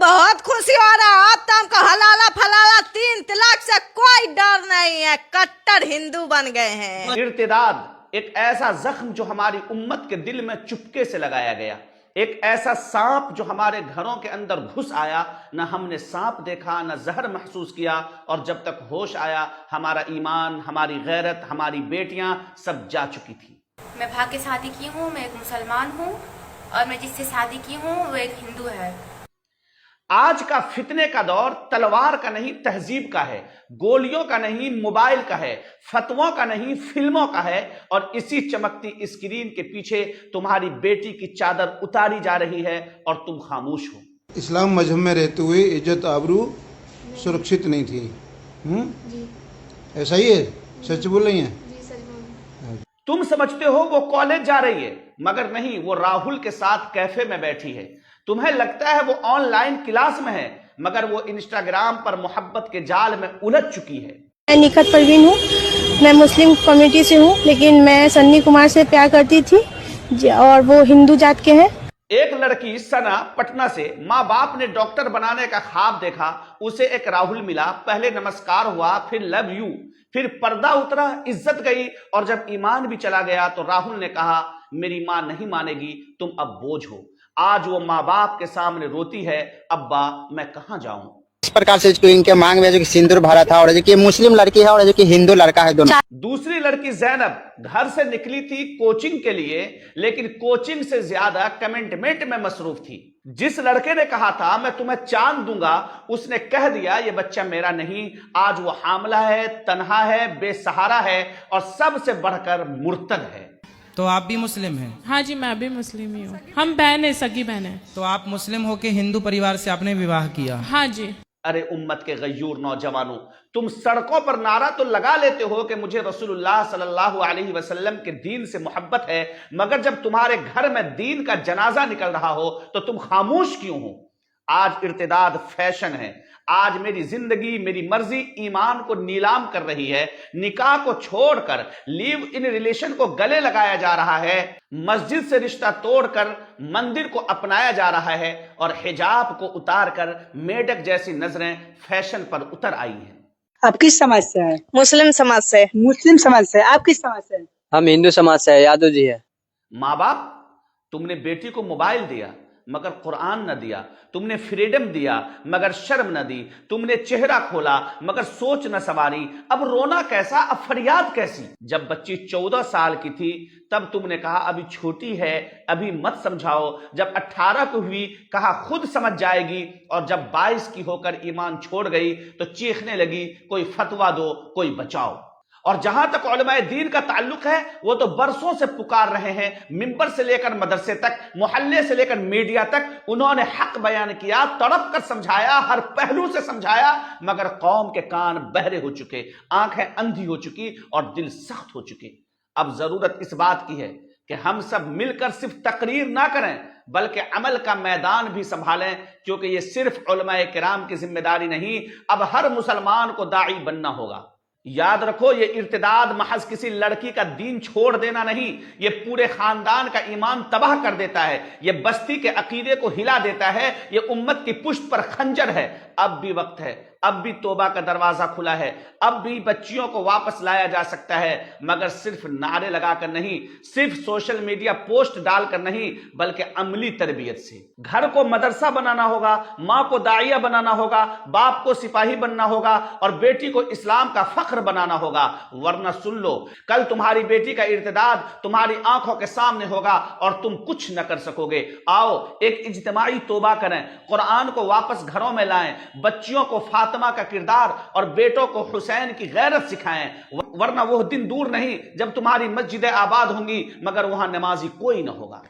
बहुत खुशी हो रहा है। अब तो हमको हलाला फलाला 3 तलाक से कोई डर नहीं है, कट्टर हिंदू बन गए हैं। इर्तिदाद एक ऐसा जख्म जो हमारी उम्मत के दिल में चुपके से लगाया गया, एक ऐसा सांप जो हमारे घरों के अंदर घुस आया, न हमने सांप देखा न जहर महसूस किया, और जब तक होश आया हमारा ईमान, हमारी गैरत, हमारी बेटियां सब जा चुकी थी। मैं भाग के शादी की हूँ, मैं एक मुसलमान हूँ, और मैं जिससे शादी की हूँ वो एक हिंदू है। आज का फितने का दौर तलवार का नहीं तहजीब का है, गोलियों का नहीं मोबाइल का है, फतवों का नहीं फिल्मों का है, और इसी चमकती स्क्रीन के पीछे तुम्हारी बेटी की चादर उतारी जा रही है और तुम खामोश हो। इस्लाम मजहब में रहते हुए इज्जत आबरू सुरक्षित नहीं थी। जी ऐसा ही है, सच बोल रही हैं? जी सच बोल। तुम समझते हो वो कॉलेज जा रही है, मगर नहीं, वो राहुल के साथ कैफे में बैठी है। तुम्हें लगता है वो ऑनलाइन क्लास में है, मगर वो इंस्टाग्राम पर मोहब्बत के जाल में उलझ चुकी है। मैं निखत परवीन हूँ, मैं मुस्लिम कम्युनिटी से हूँ, लेकिन मैं सन्नी कुमार से प्यार करती थी और वो हिंदू जात के हैं। एक लड़की सना पटना से, माँ बाप ने डॉक्टर बनाने का ख्वाब देखा, उसे एक राहुल मिला, पहले नमस्कार हुआ, फिर लव यू, फिर पर्दा उतरा, इज्जत गई, और जब ईमान भी चला गया तो राहुल ने कहा मेरी माँ नहीं मानेगी, तुम अब बोझ हो। आज वो माँ बाप के सामने रोती है, अब्बा मैं कहाँ जाऊं। इस प्रकार से जो इनके मांग में जो कि सिंदूर भरा था, और जो कि मुस्लिम लड़की है और जो कि हिंदू लड़का है, दोनों। दूसरी लड़की जैनब घर से निकली थी कोचिंग के लिए, लेकिन कोचिंग से ज्यादा कमेंटमेंट में मसरूफ थी। जिस लड़के ने कहा था मैं तुम्हें चांद दूंगा, उसने कह दिया ये बच्चा मेरा नहीं। आज वो हामला है, तन्हा है, बेसहारा है, और सबसे बढ़कर मुर्तद है। तो आप भी मुस्लिम हैं? हाँ जी, मैं भी मुस्लिम ही हूँ। हम बहन है, सगी बहन है। तो आप मुस्लिम होके हिंदू परिवार से आपने विवाह किया? हाँ जी। अरे उम्मत के गयूर नौजवानों, तुम सड़कों पर नारा तो लगा लेते हो कि मुझे रसूलुल्लाह सल्लल्लाहु अलैहि वसल्लम के दीन से मोहब्बत है, मगर जब तुम्हारे घर में दीन का जनाजा निकल रहा हो तो तुम खामोश क्यों हो? आज इर्तिदाद फैशन है। आज मेरी जिंदगी मेरी मर्जी ईमान को नीलाम कर रही है। निकाह को छोड़कर लिव इन रिलेशन को गले लगाया जा रहा है। मस्जिद से रिश्ता तोड़कर मंदिर को अपनाया जा रहा है, और हिजाब को उतारकर मेढक जैसी नजरें फैशन पर उतर आई हैं। आप किस समाज से हैं? मुस्लिम समाज से। मुस्लिम समाज से। आप किस समाज से हैं? हम हिंदू समाज से है, यादव जी है। माँ बाप, तुमने बेटी को मोबाइल दिया मगर कुरान न दिया, तुमने फ्रीडम दिया मगर शर्म न दी, तुमने चेहरा खोला मगर सोच न सवारी। अब रोना कैसा, अब फरियाद कैसी? जब बच्ची 14 साल की थी तब तुमने कहा अभी छोटी है, अभी मत समझाओ। जब 18 को हुई कहा खुद समझ जाएगी, और जब 22 की होकर ईमान छोड़ गई तो चीखने लगी कोई फतवा दो, कोई बचाओ। और जहां तक उलमाए दीन का ताल्लुक है, वो तो बरसों से पुकार रहे हैं, मिंबर से लेकर मदरसे तक, मोहल्ले से लेकर मीडिया तक, उन्होंने हक बयान किया, तड़प कर समझाया, हर पहलू से समझाया, मगर कौम के कान बहरे हो चुके, आंखें अंधी हो चुकी और दिल सख्त हो चुके। अब जरूरत इस बात की है कि हम सब मिलकर सिर्फ तकरीर ना करें, बल्कि अमल का मैदान भी संभालें, क्योंकि ये सिर्फ उलमाए किराम की जिम्मेदारी नहीं, अब हर मुसलमान को दाई बनना होगा। याद रखो, ये इर्तिदाद महज किसी लड़की का दीन छोड़ देना नहीं, ये पूरे खानदान का ईमान तबाह कर देता है, ये बस्ती के अकीदे को हिला देता है, ये उम्मत की पुश्त पर खंजर है। अब भी वक्त है, अब भी तौबा का दरवाजा खुला है, अब भी बच्चियों को वापस लाया जा सकता है, मगर सिर्फ नारे लगाकर नहीं, सिर्फ सोशल मीडिया पोस्ट डालकर नहीं, बल्कि अमली तरबियत से। घर को मदरसा बनाना होगा, माँ को दाइया बनाना होगा, बाप को सिपाही बनना होगा, और बेटी को इस्लाम का फख्र बनाना होगा। वरना सुन लो, कल तुम्हारी बेटी का इर्तिदाद तुम्हारी आंखों के सामने होगा और तुम कुछ न कर सकोगे। आओ एक इज्तिमाई तौबा करें, कुरान को वापस घरों में लाएं, बच्चियों को फातिमा का किरदार और बेटों को हुसैन की गैरत सिखाएं। वरना वो दिन दूर नहीं जब तुम्हारी मस्जिदें आबाद होंगी मगर वहां नमाजी कोई न होगा।